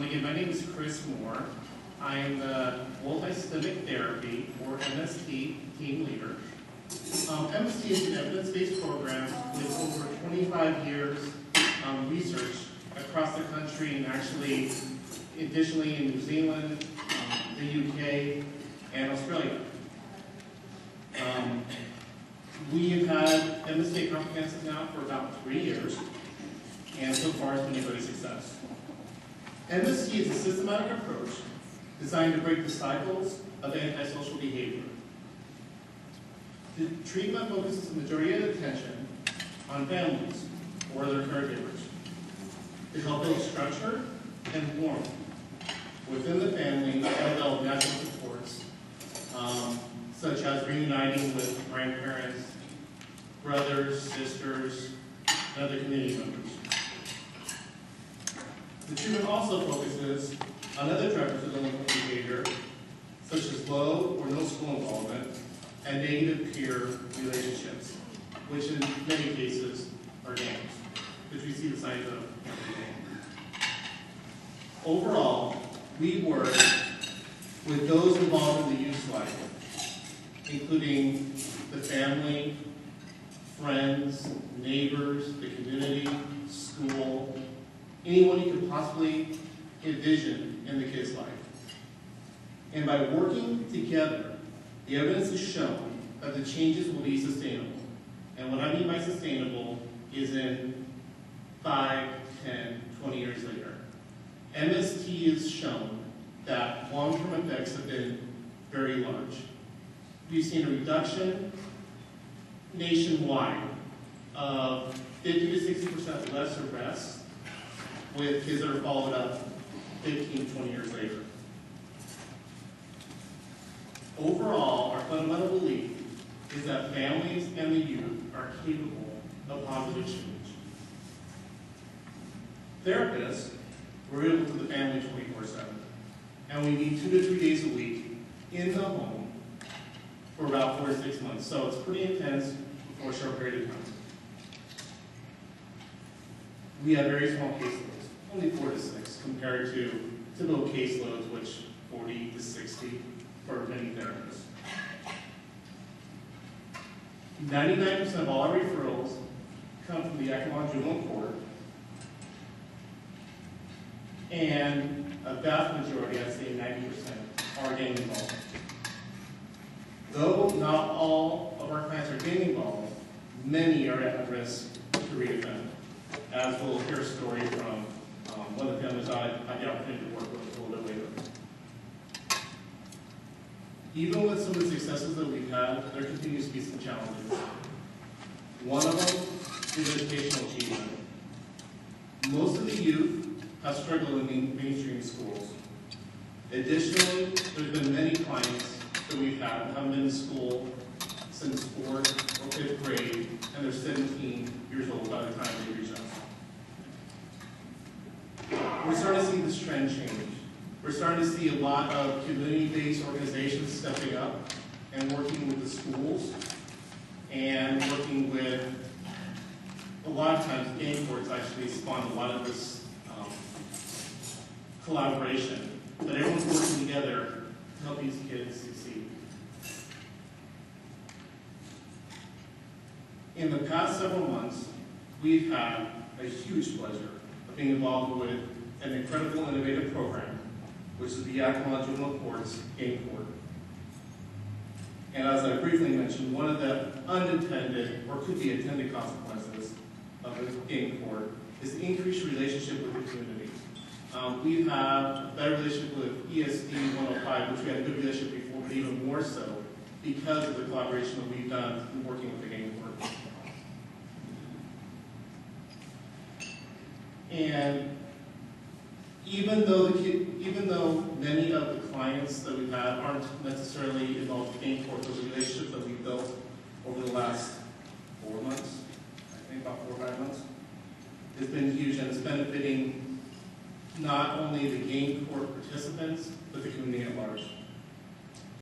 Again, my name is Chris Moore. I am the multi-systemic therapy, or MST, team leader. MST is an evidence-based program with over 25 years research across the country, and actually, additionally in New Zealand, the UK, and Australia. We have had MST Comprehensive now for about 3 years, and so far it's been a great success. MST is a systematic approach designed to break the cycles of antisocial behavior. The treatment focuses the majority of attention on families or their caregivers to help build structure and warmth within the family and develop natural supports, such as reuniting with grandparents, brothers, sisters, and other community members. The treatment also focuses on other drivers of delinquent behavior, such as low or no school involvement and negative peer relationships, which in many cases are gangs, which we see the signs of every day. Overall, we work with those involved in the youth life, including the family, friends, neighbors, the community, school, anyone you could possibly envision in the kid's life. And by working together, the evidence has shown that the changes will be sustainable. And what I mean by sustainable is in 5, 10, 20 years later. MST has shown that long-term effects have been very large. We've seen a reduction nationwide of 50 to 60% less arrests with kids that are followed up 15, 20 years later. Overall, our fundamental belief is that families and the youth are capable of positive change. Therapists, we're able to the family 24/7, and we meet 2 to 3 days a week in the home for about 4 to 6 months. So it's pretty intense for a short period of time. We have very small caseloads, only 4 to 6, compared to typical caseloads, which 40 to 60 for many therapists. 99% of all our referrals come from the Yakima Juvenile Court, and a vast majority, I'd say 90%, are gang involved. Though not all of our clients are gang involved, many are at risk to reoffend, as we'll hear a story from one of the families I had the opportunity to work with a little bit later. Even with some of the successes that we've had, there continues to be some challenges. One of them is educational achievement. Most of the youth have struggled in mainstream schools. Additionally, there's been many clients that we've had that haven't been in school since 4th or 5th grade, and they're 17 years old by the time they reach us. We're starting to see this trend change. We're starting to see a lot of community-based organizations stepping up and working with the schools and working with, a lot of times, gang courts actually spawn a lot of this collaboration, but everyone's working together to help these kids succeed. In the past several months, we've had a huge pleasure of being involved with an incredible innovative program, which is the Yakima Juvenile Court's Gang Court. And as I briefly mentioned, one of the unintended or could be intended consequences of a gang court is the increased relationship with the community. We've had a better relationship with ESD 105, which we had a good relationship before, but even more so because of the collaboration that we've done in working with the gang court. And even though many of the clients that we've had aren't necessarily involved in gang court, those relationships that we've built over the last 4 months, I think about 4 or 5 months, has been huge, and it's benefiting not only the gang court participants,